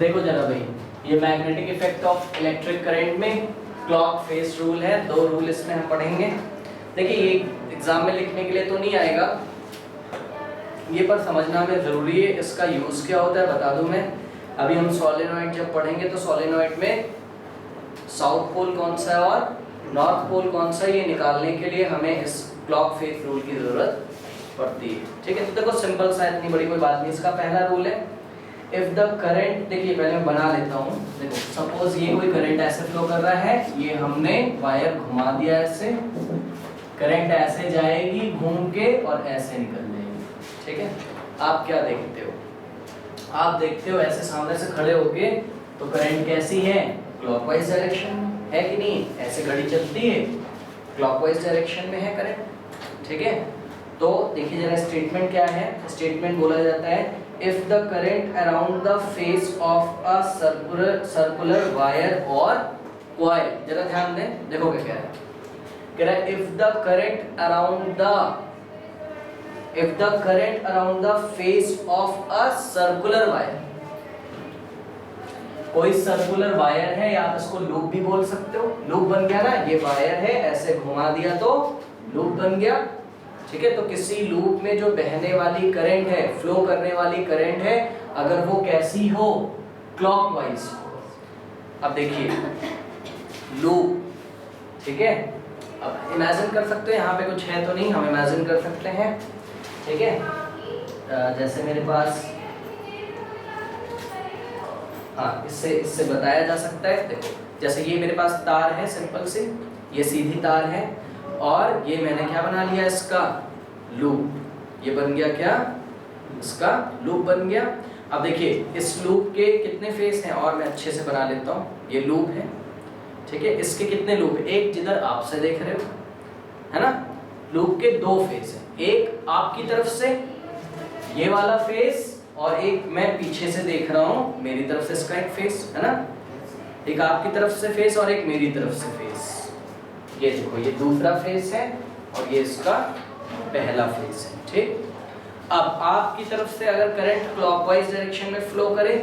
देखो जरा भाई, ये magnetic effect of electric current में क्लॉक फेस रूल है। दो रूल इसमें हम पढ़ेंगे। देखिए ये एग्जाम में लिखने के लिए तो नहीं आएगा ये, पर समझना में जरूरी है। इसका यूज क्या होता है बता दूं मैं। अभी हम सोलेनॉइड जब पढ़ेंगे तो सोलेनॉइड में साउथ पोल कौन सा है और नॉर्थ पोल कौन सा है, ये निकालने के लिए हमें इस क्लॉक फेस रूल की जरूरत पड़ती है। ठीक है, तो देखो सिंपल सा, इतनी बड़ी कोई बात नहीं। इसका पहला रूल है, इफ द करंट, देखिए पहले मैं बना लेता हूँ। देखो सपोज ये कोई करंट ऐसे फ्लो कर रहा है, ये हमने वायर घुमा दिया ऐसे, करंट ऐसे जाएगी घूम के और ऐसे निकल जाएगी। ठीक है, आप क्या देखते हो? आप देखते हो ऐसे सामने से खड़े होके तो करंट कैसी है, क्लॉकवाइज डायरेक्शन है कि नहीं? ऐसे घड़ी चलती है, क्लॉकवाइज डायरेक्शन में है करंट। ठीक है, तो देखिए जरा स्टेटमेंट क्या है। स्टेटमेंट बोला जाता है, if the current around the face of a circular wire or coil, जरा ध्यान दें, देखो क्या कह रहा है। कह रहा है if the current around the face of a circular wire, कोई सर्कुलर वायर है या आप इसको लूप भी बोल सकते हो। लूप बन गया ना, ये वायर है, ऐसे घुमा दिया तो लूप बन गया। ठीक है, तो किसी लूप में जो बहने वाली करंट है, फ्लो करने वाली करंट है, अगर वो कैसी हो, क्लॉकवाइज। अब देखिए लूप, ठीक है, अब इमेजिन कर सकते हैं, यहाँ पे कुछ है तो नहीं, हम इमेजिन कर सकते हैं। ठीक है, जैसे मेरे पास, हाँ इससे बताया जा सकता है। देखो जैसे ये मेरे पास तार है सिंपल से, ये सीधी तार है और ये मैंने क्या बना लिया, इसका लूप। ये बन गया क्या, इसका लूप बन गया। अब देखिए इस लूप के कितने फेस हैं, और मैं अच्छे से बना लेता हूँ। ये लूप है, ठीक है, इसके कितने लूप? एक जिधर आपसे देख रहे हो, है ना, लूप के दो फेस हैं। एक आपकी तरफ से ये वाला फेस, और एक मैं पीछे से देख रहा हूँ, मेरी तरफ से इसका एक फेस है ना। एक आपकी तरफ से फेस और एक मेरी तरफ से फेस। ये देखो ये दूसरा फेस है और ये इसका पहला फेस है। ठीक, अब आपकी तरफ से अगर करंट क्लॉकवाइज डायरेक्शन में फ्लो करे,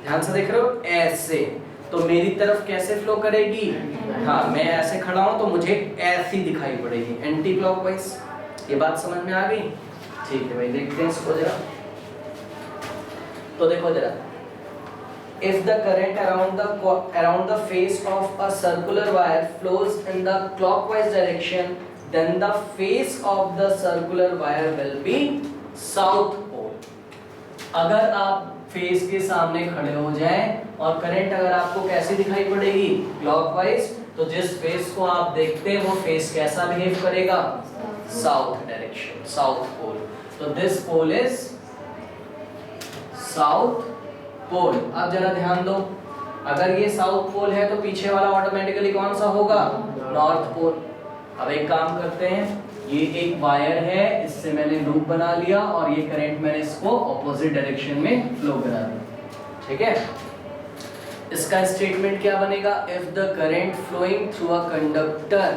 ध्यान से देख रहे हो, ऐसे, तो मेरी तरफ कैसे फ्लो करेगी? हाँ, मैं ऐसे खड़ा हूं तो मुझे ऐसी दिखाई पड़ेगी, एंटी क्लॉकवाइज। ये बात समझ में आ गई? ठीक है भाई, देखते हैं इसको जरा। तो देखो जरा, if the current around the face of a circular wire flows in the clockwise direction, then the face of the circular wire will be south pole। अगर आप फेस के सामने खड़े हो जाएं और करंट अगर आपको कैसी दिखाई पड़ेगी, क्लॉकवाइज, तो जिस फेस को आप देखते हैं वो फेस कैसा बिहेव करेगा, साउथ डायरेक्शन, साउथ पोल। तो this pole is south pole. अब जरा ध्यान दो, अगर ये साउथ पोल है तो पीछे वाला ऑटोमेटिकली कौन सा होगा, नॉर्थ पोल। अब एक काम करते हैं, ये एक वायर है, इससे मैंने लूप बना लिया और ये करंट मैंने इसको ऑपोजिट डायरेक्शन में फ्लो करा दिया। ठीक है, इसका स्टेटमेंट क्या बनेगा, if the current flowing through a conductor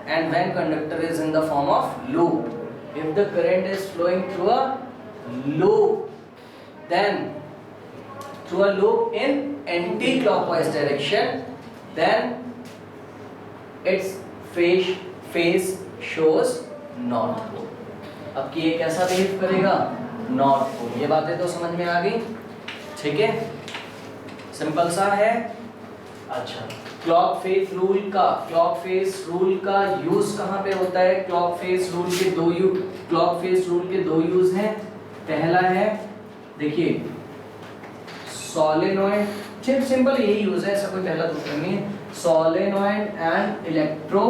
and when conductor is in the form of loop, if the current is flowing through a loop, then through a loop in anti-clockwise direction, then its face shows north pole। अब कि ये कैसा behave करेगा, north pole. ये बातें तो समझ में आ गई? ठीक है, सिंपल सा है। अच्छा, क्लॉक फेस रूल का यूज कहाँ पे होता है? क्लॉक फेस रूल के दो यूज हैं। पहला है, देखिए सोलेनॉइड, सिंपल यही यूज है, ऐसा कोई पहला दूसरा नहीं है। Solenoid and electro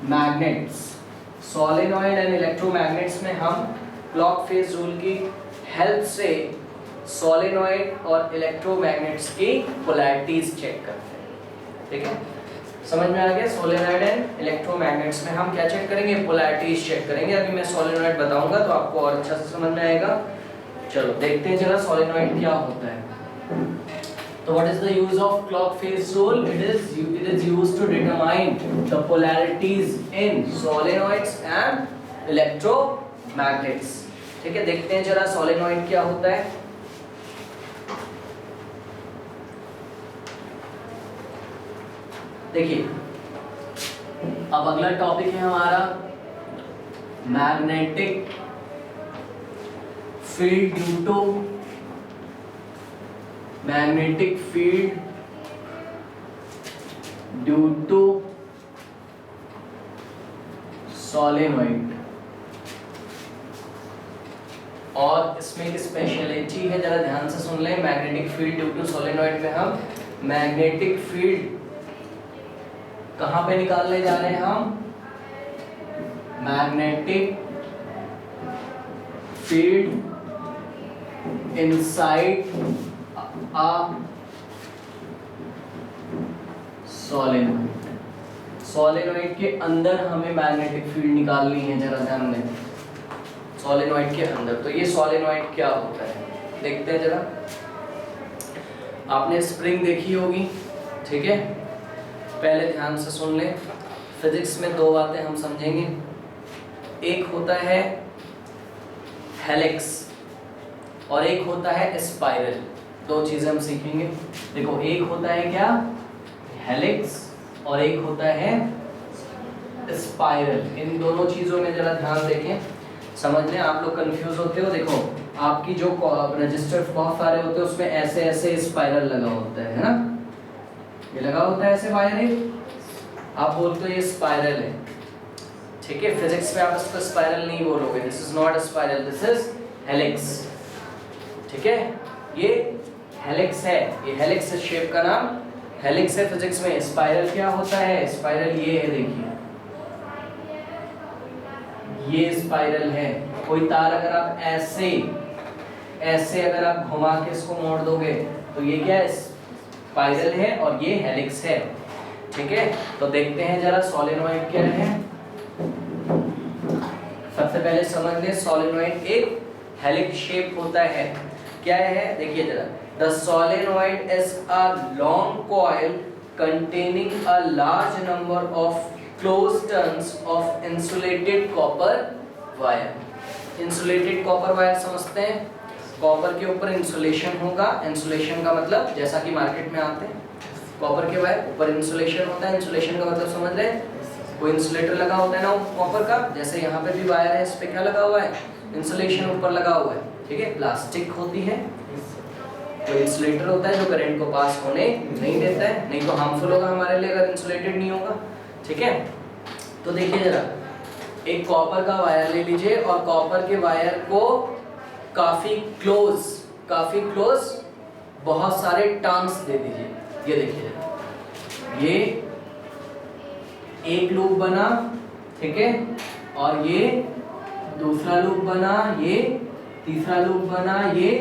magnets, solenoid and electromagnets में हम क्लॉक फेस रूल की हेल्प से सोलेनॉइड और इलेक्ट्रोमैग्नेट्स की पोलैरिटीज चेक करते हैं। ठीक है, समझ में आ गया? सोलेनॉइड एंड इलेक्ट्रोमैग्नेट्स में हम क्या चेक करेंगे, पोलैरिटीज चेक करेंगे। अभी मैं सोलेनॉइड बताऊंगा तो आपको और अच्छा से समझ में आएगा। चलो देखते हैं जरा सोलेनॉइड क्या होता है। तो what is the use of clock face rule? It is used to determine the polarities in solenoids and electromagnets. ठीक है, देखते हैं जरा सोलेनॉइड क्या होता है। देखिए अब अगला टॉपिक है हमारा magnetic field due to magnetic field due to solenoid. और इसमें एक स्पेशलिटी है, जरा ध्यान से सुन लें। Magnetic field due to solenoid में हम मैग्नेटिक फील्ड कहां पे निकालने जा रहे हैं? हम magnetic field inside a solenoid. Solenoid के अंदर हमें मैग्नेटिक फील्ड निकालनी है, जरा ध्यान दें। सोलेनॉइड के अंदर, तो ये सोलेनॉइड क्या होता है देखते हैं जरा। आपने स्प्रिंग देखी होगी, ठीक है, पहले ध्यान से सुन लें। फिजिक्स में दो बातें हम समझेंगे, एक होता है हेलिक्स और एक होता है स्पाइरल। दो चीजें हम सीखेंगे। देखो एक होता है क्या? हेलिक्स और एक होता है स्पाइरल। इन दोनों चीजों में जरा ध्यान देखें, समझ लें। आप लोग कंफ्यूज होते हो। देखो आपकी जो रजिस्टर बहुत सारे होते हैं उसमें ऐसे ऐसे स्पाइरल लगा होता है ना, ये लगा होता है ऐसे वायर, आप बोलते हो ये स्पाइरल है, ठीक है। फिजिक्स में आप इसको स्पाइरल नहीं बोलोगे, this is not spiral, this is helix, ठीक है। ये हेलिक्स है, ये हेलिक्स शेप का नाम हेलिक्स है फिजिक्स में। स्पाइरल क्या होता है? स्पाइरल ये है, देखिए ये स्पाइरल है। कोई तार अगर आप ऐसे ऐसे अगर आप घुमा के इसको मोड़ दोगे तो ये क्या है? स्पाइरल है और ये हेलिक्स है, ठीक है। तो देखते हैं जरा सोलेनॉइड क्या है। सबसे पहले समझ लें, सोलेनॉइड एक हेलिक्स शेप होता है। क्या है? देखिए जरा, the solenoid is a long coil containing a large number of closed turns of insulated copper wire। Insulated copper wire समझते हैं, कॉपर के ऊपर इंसुलेशन होगा। इंसुलेशन का मतलब जैसा कि मार्केट में आते हैं कॉपर के वायर ऊपर इंसुलेशन होता है। इंसुलेशन का मतलब समझ रहे हैं, कोई इंसुलेटर लगा होता है ना कॉपर का, जैसे यहाँ पे भी वायर है, इस पे क्या लगा हुआ है? इंसुलेशन ऊपर लगा हुआ है, ठीक है। प्लास्टिक होती है, कोई इंसुलेटर होता है जो करंट को पास होने नहीं देता है, नहीं तो हार्मफुल होगा हमारे लिए अगर इंसुलेटेड नहीं होगा, ठीक है। तो देखिए जरा, एक कॉपर का वायर ले लीजिए और कॉपर के वायर को काफी क्लोज बहुत सारे टर्न्स दे दीजिए। ये देखिए जरा, ये एक लूप बना, ठीक है, और ये दूसरा लूप बना, ये तीसरा लूप बना, ये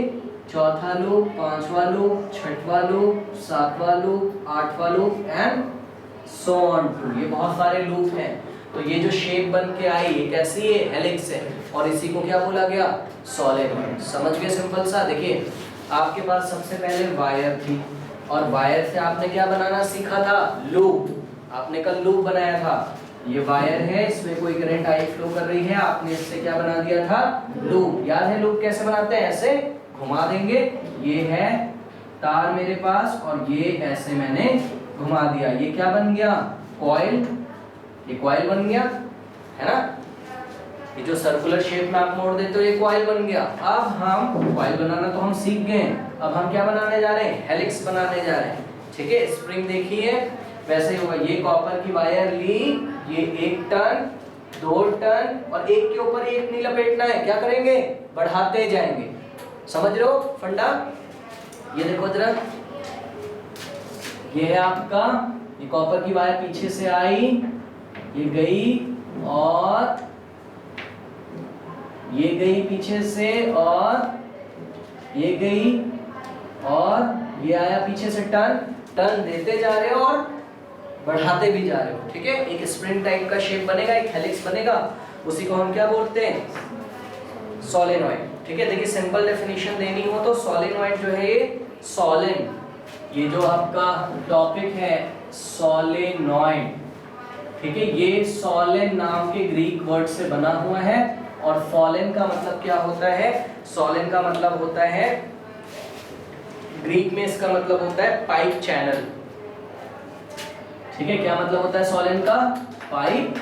चौथा लूप, पांचवा लूप, छठवां लूप, सातवां लूप, आठवां loop and so on too. ये बहुत सारे लूप हैं। तो ये जो शेप बन के आई ये कैसी है? हेलिक्स है। और इसी को क्या बोला गया? सोलेनॉइड। समझ गए? सिंपल सा। देखिए आपके पास सबसे पहले वायर थी और वायर से आपने क्या बनाना सीखा था? लूप। आपने कल लूप बनाया था। ये वायर है, इसमें कोई करंट आई फ्लो कर रही है, आपने इससे क्या बना दिया था? लूप। याद है लूप कैसे बनाते हैं? ऐसे घुमा देंगे, ये है तार मेरे पास और ये ऐसे मैंने घुमा दिया, ये क्या बन गया? कॉइल। ये कॉइल बन गया, है ना। ये जो सर्कुलर शेप में आप मोड़ देते हो ये कॉइल बन गया। अब हम कॉइल बनाना तो हम सीख गए, अब हम क्या बनाने जा रहे हैं? हेलिक्स बनाने जा रहे हैं, ठीक है। स्प्रिंग देखी है, वैसे ही होगा। ये कॉपर की वायर ली, ये एक टर्न, दो टर्न और एक के ऊपर एक नहीं लपेटना है। क्या करेंगे? बढ़ाते जाएंगे। समझ रहे हो फंडा? ये देखो जरा, ये है आपका, ये कॉपर की वायर पीछे से आई, ये गई और ये गई पीछे से और ये गई और ये आया पीछे से। टर्न देते जा रहे हो और बढ़ाते भी जा रहे हो, ठीक है। एक स्प्रिंग टाइप का शेप बनेगा, एक हेलिक्स बनेगा, उसी को हम क्या बोलते हैं? सोलेनॉइड, ठीक है। देखिए सिंपल डेफिनेशन देनी हो तो सोलेनॉइड जो है ये सोलेन, ये जो आपका टॉपिक है सोलेनॉइड, ठीक है, ये सोलेन नाम के ग्रीक वर्ड से बना हुआ है और फॉलन का मतलब क्या होता है? सॉलन का मतलब होता है, ग्रीक में इसका मतलब होता है पाइप चैनल। ठीक है, क्या मतलब होता है सॉलन का? पाइप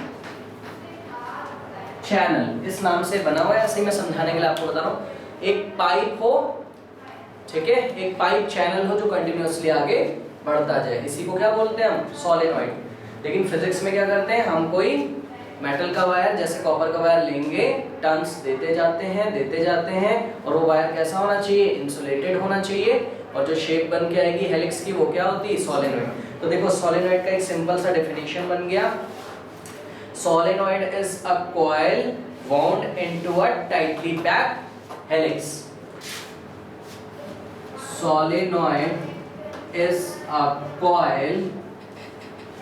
चैनल, इस नाम से बना हुआ है। ऐसे ही मैं समझाने के लिए आपको बता रहा हूँ। एक पाइप हो, ठीक है, एक पाइप चैनल हो जो कंटिन्यूअसली आगे बढ़ता जाए, इसी को क्या बोलते हैं हम? सॉलेनॉइड। लेकिन फिजिक्स में क्या करते हैं हम? कोई मेटल का वायर जैसे कॉपर का वायर लेंगे, टर्न्स देते जाते हैं और वो वायर कैसा होना चाहिए? इंसुलेटेड होना चाहिए, और जो शेप बन के आएगी हेलिक्स की वो क्या होती है? सॉलेनॉइड। तो देखो सॉलेनॉइड का एक सिंपल सा डेफिनेशन बन गया। Solenoid is a coil wound into a tightly packed helix. Solenoid is a coil.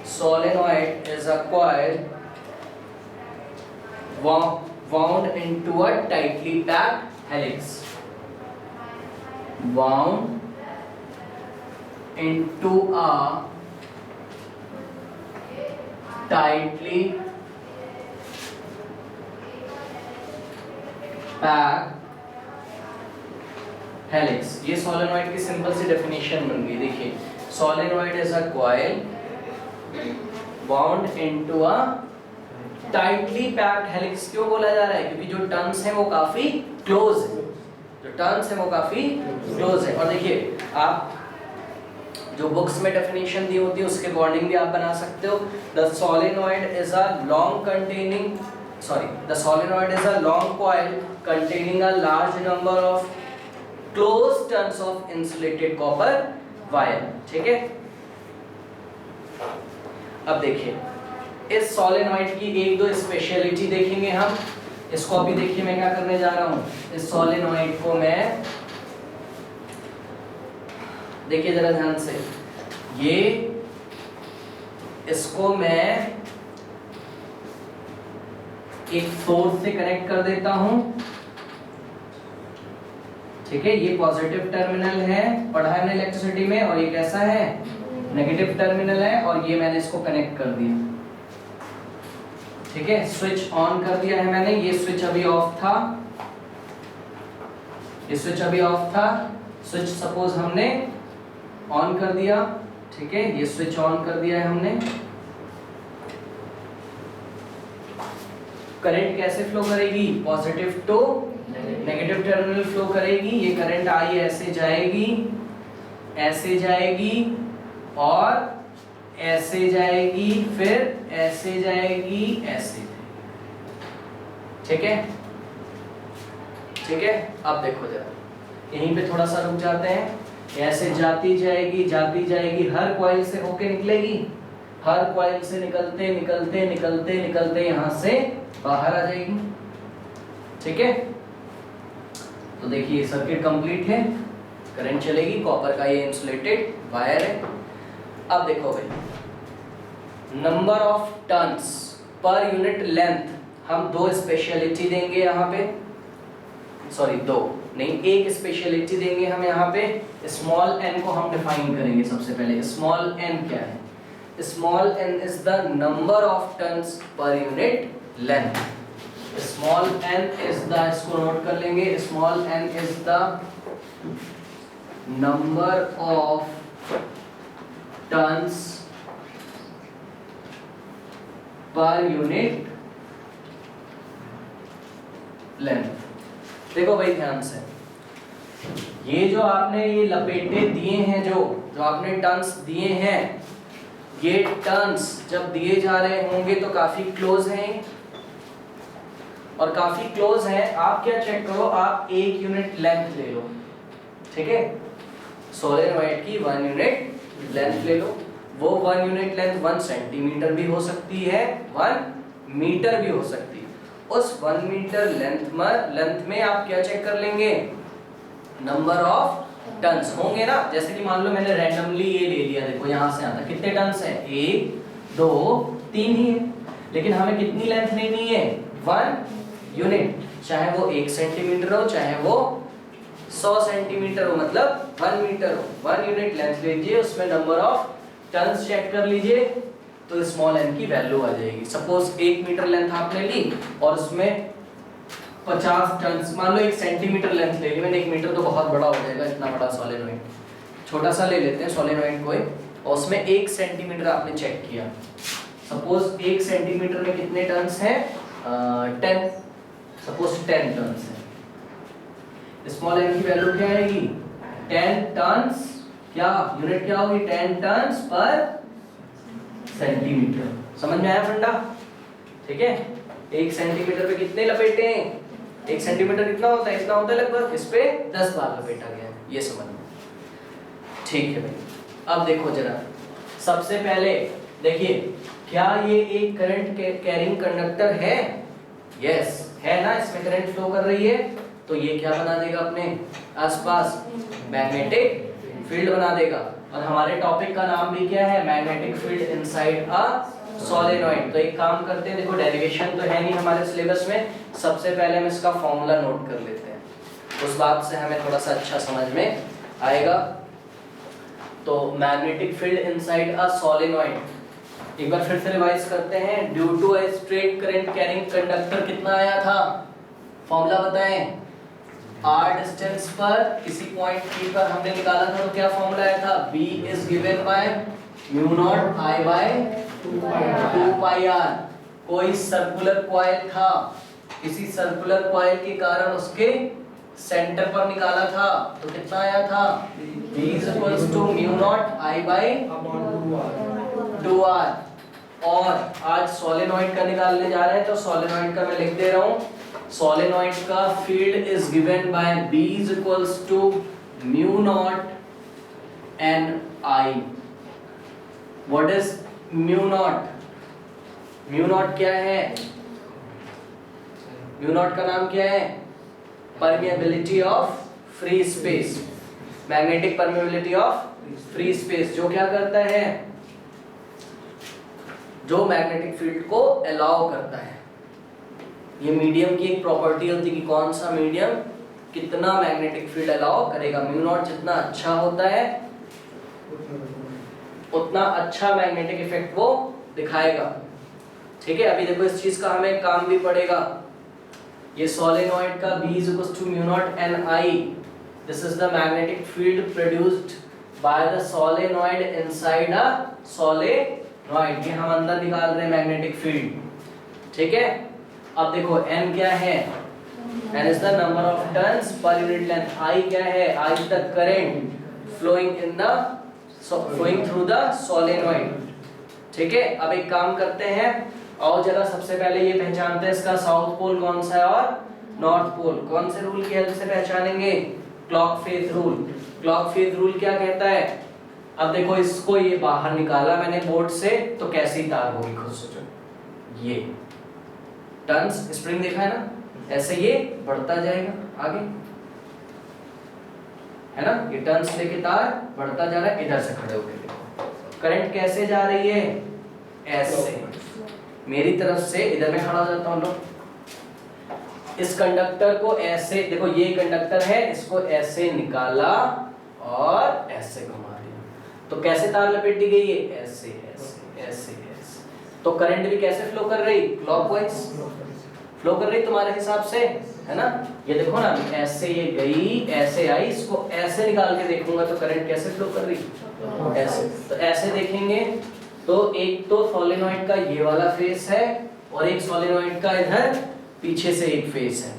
Solenoid is a coil wound into a tightly packed helix. Wound into a tightly pack helix. ये solenoid की simple सी definition बन गई। देखिए, solenoid is a coil bound into a tightly packed helix. क्यों बोला जा रहा है? क्योंकि जो टर्न्स हैं वो काफी क्लोज है, जो टर्न्स हैं वो काफी क्लोज है। और देखिए, आप जो बुक्स में डेफिनेशन दी होती है उसके अकॉर्डिंग भी आप बना सकते हो। The solenoid is a the solenoid is a long coil containing a large number of closed turns of insulated copper wire। ठीक है, अब देखिए इस सोलेनॉइड की एक दो स्पेशलिटी देखेंगे हम। इसको अभी देखिए मैं क्या करने जा रहा हूं। इस सोलेनॉइड को मैं, देखिए जरा ध्यान से, ये इसको मैं एक सोर्स से कनेक्ट कर देता हूं। ठीक है, ये पॉजिटिव टर्मिनल है, पढ़ा है इलेक्ट्रिसिटी में, और ये कैसा है? नेगेटिव टर्मिनल है, और ये मैंने इसको कनेक्ट कर दिया। ठीक है, स्विच ऑन कर दिया है मैंने। ये स्विच अभी ऑफ था, ये स्विच अभी ऑफ था। स्विच सपोज हमने ऑन कर दिया। ठीक है, ये स्विच ऑन कर दिया है हमने। करंट कैसे फ्लो करेगी? Positive to negative terminal flow करेगी। ये करंट आई ऐसे जाएगी, ऐसे जाएगी, और ऐसे जाएगी, फिर ऐसे जाएगी, ऐसे। ठीक है, ठीक है। अब देखो जरा, यहीं पे थोड़ा सा रुक जाते हैं। ऐसे जाती जाएगी, जाती जाएगी, हर कॉइल से होके निकलेगी, हर कॉइल से निकलते निकलते निकलते निकलते यहां से बाहर आ जाएगी। ठीक है, तो देखिए सर्किट कंप्लीट है, करंट चलेगी, कॉपर का ये इंसुलेटेड वायर है। अब देखो भाई, number of turns per unit length हम दो स्पेशलिटी देंगे यहाँ पे, सॉरी दो नहीं, एक स्पेशलिटी देंगे हम यहाँ पे। स्मॉल एन को हम डिफाइन करेंगे सबसे पहले। स्मॉल एन क्या है? Small n is the number of turns per unit length. Small n is the, इसको नोट कर लेंगे, small n is the number of turns per unit length. देखो भाई ध्यान से, ये जो आपने ये लपेटे दिए हैं, जो आपने टर्न्स दिए हैं, ये टर्न्स जब दिए जा रहे होंगे तो काफी क्लोज हैं, और काफी क्लोज हैं। आप क्या चेक करो, आप एक यूनिट लेंथ ले लो। ठीक है, सोलेनॉइड की 1 यूनिट लेंथ ले लो। वो 1 यूनिट लेंथ 1 सेंटीमीटर भी हो सकती है, 1 मीटर भी हो सकती है। उस 1 मीटर लेंथ में आप क्या चेक कर लेंगे? नंबर ऑफ टर्न्स होंगे ना। जैसे कि मान लो मैंने रैंडमली ये ले लिया, देखो यहां से आता, कितने टर्न्स हैं? 1 2 3 ही है, लेकिन हमें कितनी लेंथ लेनी है? 1 यूनिट, चाहे वो 1 सेंटीमीटर हो, चाहे वो 100 सेंटीमीटर हो, मतलब 1 मीटर हो। 1 यूनिट लेंथ लीजिए, उसमें नंबर ऑफ टर्न्स चेक कर लीजिए, तो स्मॉल एन की वैल्यू आ जाएगी। सपोज 1 मीटर लेंथ आपने ली और उसमें 50 टन, मान लो 1 सेंटीमीटर लेंथ ले ली मैंने, 1 मीटर तो बहुत बड़ा हो जाएगा, इतना बड़ा सोलेनोइड, छोटा सा ले लेते हैं सोलेनोइड कोई, और उसमें 1 सेंटीमीटर आपने चेक किया। सपोज 1 सेंटीमीटर में कितने टन्स हैं? 10, सपोज 10 टन्स है। स्मॉल एन की वैल्यू क्या आएगी? 10 टन्स, क्या यूनिट क्या होगी? 10 टन्स पर सेंटीमीटर। समझ में आया फंडा? ठीक है, 1 सेंटीमीटर पे कितने लपेटे हैं? 1 सेंटीमीटर कितना होता है? इतना होता है लगभग, इस पे 10 बार लपेटा गया है, ये समझ में। ठीक है भाई, अब देखो जरा, सबसे पहले देखिए, क्या ये एक करंट कैरिंग कंडक्टर है? यस है ना, इसमें करंट फ्लो कर रही है, तो ये क्या बना देगा अपने आसपास? मैग्नेटिक फील्ड बना देगा। और हमारे टॉपिक का नाम भी क्या है? Magnetic field inside a solenoid. तो एक काम करते हैं, देखो डेरिवेशन तो है नहीं हमारे सिलेबस में, सबसे पहले हम इसका फॉर्मूला नोट कर लेते हैं, उस बात से हमें थोड़ा सा अच्छा समझ में आएगा। तो magnetic field inside a solenoid, एक बार फिर से रिवाइज करते हैं। Due to a straight current carrying conductor कितना आया था? फॉर्मूला बताएं। r डिस्टेंस पर किसी पॉइंट P पर हमने निकाला था, तो क्या फॉर्मूला आया था? B is given by mu naught I by 2 pi r। कोई सर्कुलर कॉइल था, किसी सर्कुलर कॉइल के कारण उसके सेंटर पर निकाला था, तो कितना आया था? B is equals to mu naught I by 2r। और आज सोलेनोइड का निकालने जा रहे हैं, तो सोलेनोइड का मैं लिख दे रहा हूं, सोलेनोइड का field is given by B is equals to mu naught n I। What is mu naught? Mu naught क्या है? म्यू नॉट का नाम क्या है? Permeability of free space, magnetic permeability of free space, जो क्या करता है? जो मैग्नेटिक फील्ड को अलाउ करता है। ये मीडियम की एक प्रॉपर्टी होती है कि कौन सा मीडियम कितना मैग्नेटिक फील्ड अलाउ करेगा। म्यू नॉट जितना अच्छा होता है उतना अच्छा मैग्नेटिक इफेक्ट वो दिखाएगा। ठीक है, अभी देखो इस चीज का हमें काम भी पड़ेगा। ये सोलेनोइड का B is equals to mu naught Ni, this is the magnetic field produced by the solenoid inside a solenoid। ये हम अंदर निकाल रहे हैं मैग्नेटिक फील्ड। ठीक है, अब देखो n क्या है? n is the number of turns per unit length। I क्या है? I is the current flowing through the solenoid। ठीक है, अब एक काम करते हैं, और जरा सबसे पहले ये पहचानते हैं इसका साउथ पोल कौन सा है और नॉर्थ पोल। कौन से रूल की हेल्प से पहचानेंगे? Clock phase rule. Clock phase rule क्या कहता है? अब देखो इसको ये बाहर निकाला मैंने बोर्ड से, तो कैसी तार होगी खुद सोचो। ये टर्न्स स्प्रिंग देखा है ना, ऐसे ये बढ़ता जाएगा आगे, है ना, ये टर्न्स लेके तार बढ़ता जा रहा है। इधर से खड़े होकर देखो करंट कैसे जा रही है? ऐसे, मेरी तरफ से इधर में खड़ा हो जाता हूं लोग। इस कंडक्टर को ऐसे देखो, ये कंडक्टर है, इसको ऐसे निकाला और ऐसे घुमा दिया, तो कैसे तार लपेटी गई है? ऐसे ऐसे ऐसे ऐसे। तो करंट भी कैसे फ्लो कर रही? क्लॉकवाइज फ्लो कर रही तुम्हारे हिसाब से, है ना। ये देखो ना, ऐसे ये गई, ऐसे आई, इसको ऐसे निकाल के देखूंगा तो करंट कैसे फ्लो कर रही? ऐसे। तो ऐसे देखेंगे तो एक तो सोलेनोइड का ये वाला फेस है और एक सोलेनोइड का इधर पीछे से एक फेस है।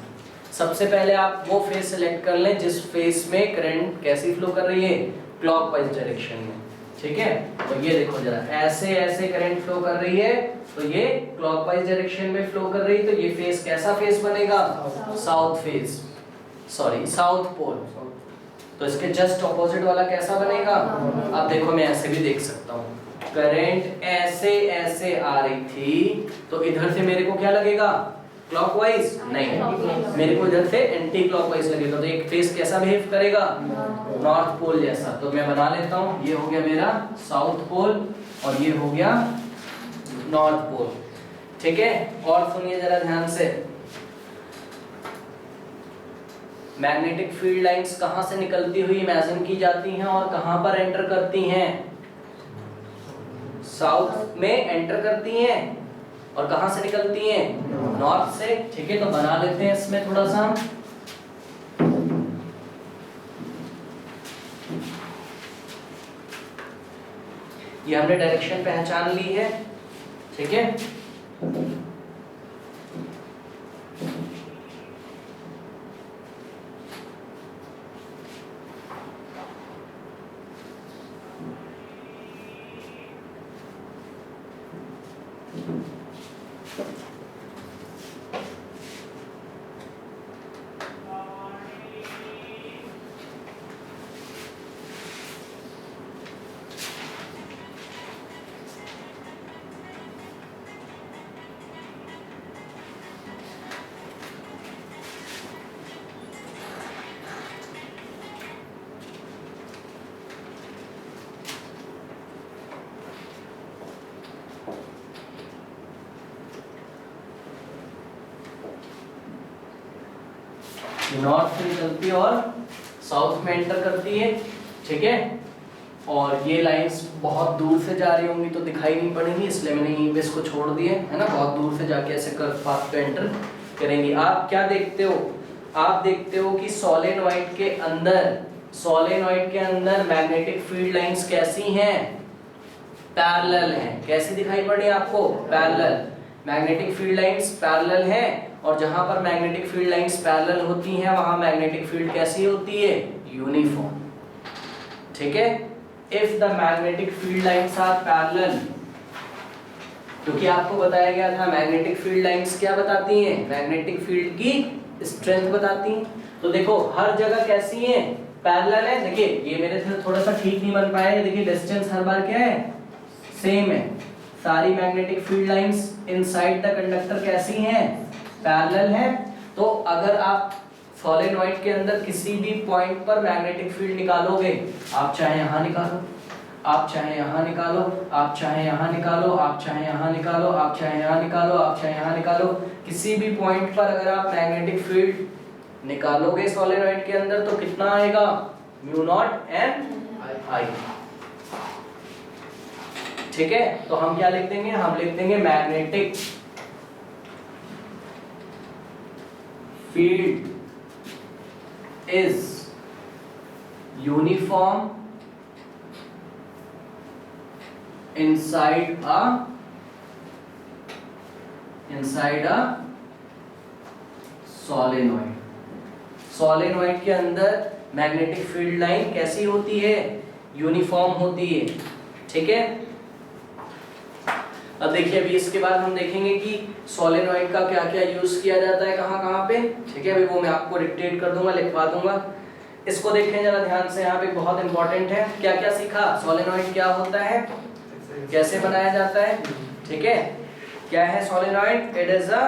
सबसे पहले आप वो फेस सिलेक्ट कर लें जिस फेस में करंट कैसी फ्लो कर रही है? क्लॉकवाइज डायरेक्शन में। ठीक है, तो ये देखो जरा, ऐसे ऐसे करंट फ्लो कर रही है, तो ये क्लॉकवाइज डायरेक्शन में फ्लो कर रही है, तो ये फेस कैसा फेस बनेगा? South face, sorry south pole. तो इसके जस्ट ऑपोजिट वाला कैसा बनेगा? अब देखो मैं ऐसे भी देख सकता हूँ, करंट ऐसे ऐसे आ रही थी, तो इधर से मेरे को क्या लगेगा? क्लॉकवाइज नहीं, मेरे को इधर से एंटी क्लॉकवाइज लगेगा। तो एक फेस कैसा बिहेव करेगा? नॉर्थ पोल जैसा। तो मैं बना लेता हूँ, ये हो गया मेरा साउथ पोल और ये हो गया नॉर्थ पोल। ठीक है, और सुनिए जरा ध्यान से, मैग्नेटिक फील्ड लाइंस कहां से निकलती हुई इमेजिन की जाती हैं और कहां पर एंटर करती हैं? साउथ में एंटर करती हैं और कहां से निकलती हैं? नॉर्थ से, ठीक है। तो बना लेते हैं इसमें थोड़ा सा हम, ये हमने डायरेक्शन पहचान ली है, ठीक है। नॉर्थ से निकलती है और साउथ में एंटर करती है, ठीक है। और ये लाइंस बहुत दूर से जा रही होंगी तो दिखाई नहीं पड़ेंगी, इसलिए मैंने यहीं पे इसको छोड़ दिए, है ना। बहुत दूर से जाके ऐसे कर्व पाथ पे एंटर करेंगी। आप क्या देखते हो, आप देखते हो कि सोलेनॉइड के अंदर मैग्नेटिक फील्ड लाइंस कैसी हैं, पैरेलल हैं। कैसी दिखाई पड़ी आपको, parallel. Magnetic field lines parallel हैं, और जहां पर मैग्नेटिक फील्ड लाइंस पैरेलल होती हैं वहां मैग्नेटिक फील्ड कैसी होती है, यूनिफॉर्म, ठीक है। If the magnetic field lines are parallel, क्योंकि आपको बताया गया था मैग्नेटिक फील्ड लाइंस क्या बताती हैं, मैग्नेटिक फील्ड की स्ट्रेंथ बताती हैं। तो देखो हर जगह कैसी है, पैरेलल है। देखिए ये मेरे से थोड़ा सा ठीक नहीं बन पाया है, देखिए डिस्टेंस हर बार क्या है, सेम है। सारी magnetic field lines inside the conductor कैसी हैं, पैरेलल है। तो अगर आप सोलेनॉइड के अंदर किसी भी पॉइंट पर मैग्नेटिक फील्ड निकालोगे, आप चाहे यहाँ निकालो, आप चाहे यहाँ निकालो, आप चाहे यहाँ निकालो, आप चाहे यहाँ निकालो, आप चाहे यहाँ निकालो, आप चाहे यहाँ निकालो, किसी भी पॉइंट पर अगर आप मैग्नेटिक फील्ड निकालोगे सोलेनॉइड के अंदर तो कितना आएगा, म्यू नॉट एन आई, ठीक है। तो हम क्या लिख देंगे, हम लिख देंगे magnetic field is uniform inside a solenoid। Solenoid के अंदर मैग्नेटिक फील्ड लाइन कैसी होती है, यूनिफॉर्म होती है, ठीक है। अब देखिए अभी इसके बाद हम देखेंगे कि सोलेनॉइड का क्या क्या यूज किया जाता है कहाँ कहाँ पे, ठीक है। अभी वो मैं आपको डिक्टेट कर दूंगा, लिखवा दूंगा। इसको देखें जरा ध्यान से, यहाँ पे बहुत इंपॉर्टेंट है। क्या क्या सीखा, सोलेनॉइड क्या होता है, कैसे बनाया जाता है, ठीक है। क्या है solenoid, it is a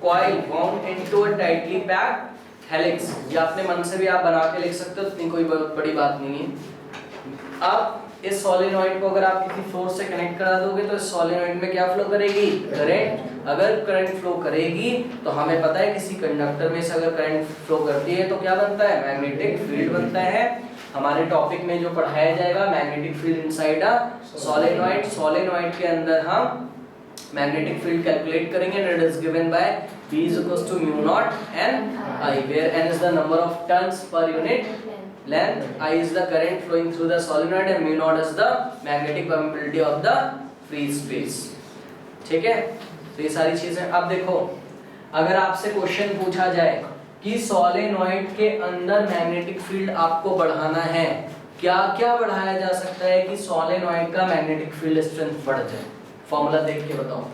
coil bound into a tightly packed helix. ये अपने मन से भी आप बना के लिख सकते हो, इतनी कोई बड़ी बात नहीं है। अब इस सोलेनॉइड को अगर आप किसी फोर्स से कनेक्ट करा दोगे तो इस सोलेनॉइड में क्या फ्लो करेगी, करंट। अगर करंट फ्लो करेगी तो हमें पता है किसी कंडक्टर में से अगर करंट फ्लो करती है तो क्या बनता है, मैग्नेटिक फील्ड बनता है। हमारे टॉपिक में जो पढ़ाया जाएगा magnetic field inside a solenoid, solenoid के अंदर हम मैग्नेटिक फील्ड कैलकुलेट करेंगे and it is given by B is equals to mu naught n I, where n is the number of turns per unit length, I is the current flowing through the solenoid and mu naught is the magnetic permeability of the free space, ठीक है। तो ये सारी चीजें। अब देखो अगर आपसे क्वेश्चन पूछा जाए कि सोलेनॉइड के अंदर मैग्नेटिक फील्ड आपको बढ़ाना है, क्या क्या बढ़ाया जा सकता है कि सोलेनॉइड का मैग्नेटिक फील्ड स्ट्रेंथ बढ़ जाए, फॉर्मूला देख के बताओ।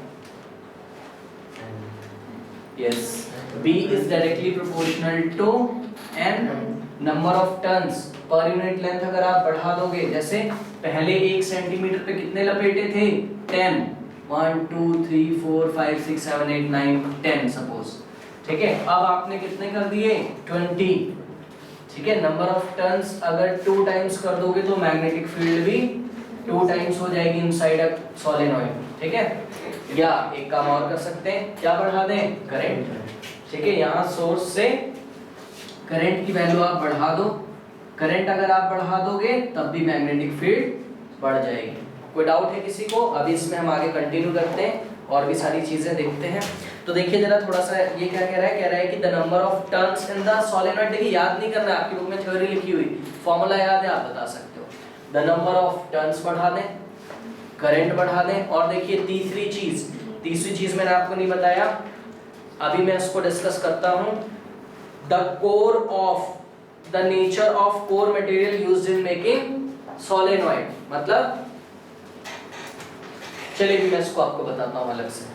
Yes, B is directly proportional to n number of turns per unit length. अगर आप बढ़ा दोगे, जैसे पहले 1 सेंटीमीटर पे कितने लपेटे थे, 10, 1 2 3 4 5 6 7 8 9 10 सपोज, ठीक है। अब आपने कितने कर दिए, 20, ठीक है। नंबर ऑफ टर्न्स अगर 2 टाइम्स कर दोगे तो मैग्नेटिक फील्ड भी 2 टाइम्स हो जाएगी इनसाइड अ सोलेनॉइड, ठीक है। या एक काम और कर सकते हैं, क्या बढ़ा दें, करंट, ठीक है। यहाँ सोर्स से करंट की वैल्यू आप बढ़ा दो, करंट अगर आप बढ़ा दोगे तब भी मैग्नेटिक फील्ड बढ़ जाएगी। कोई डाउट है किसी को? अभी इसमें हम आगे कंटिन्यू करते हैं और भी सारी चीजें देखते हैं। तो देखिए जरा थोड़ा सा ये क्या कह रहा है कि the number of turns in the solenoid. देखिए याद नहीं करना है, आपकी बुक में थ्योरी लिखी हुई, फॉर्मूला याद है, आप बता सकते हो। द नंबर ऑफ टर्न्स बढ़ा दें, करंट बढ़ा दें, और देखिए तीसरी चीज मैंने आपको नहीं बताया, अभी मैं इसको डिस्कस करता हूं। The core of the nature of core material used in making solenoid, मतलब चलिए मैं इसको आपको बताता हूं अलग से।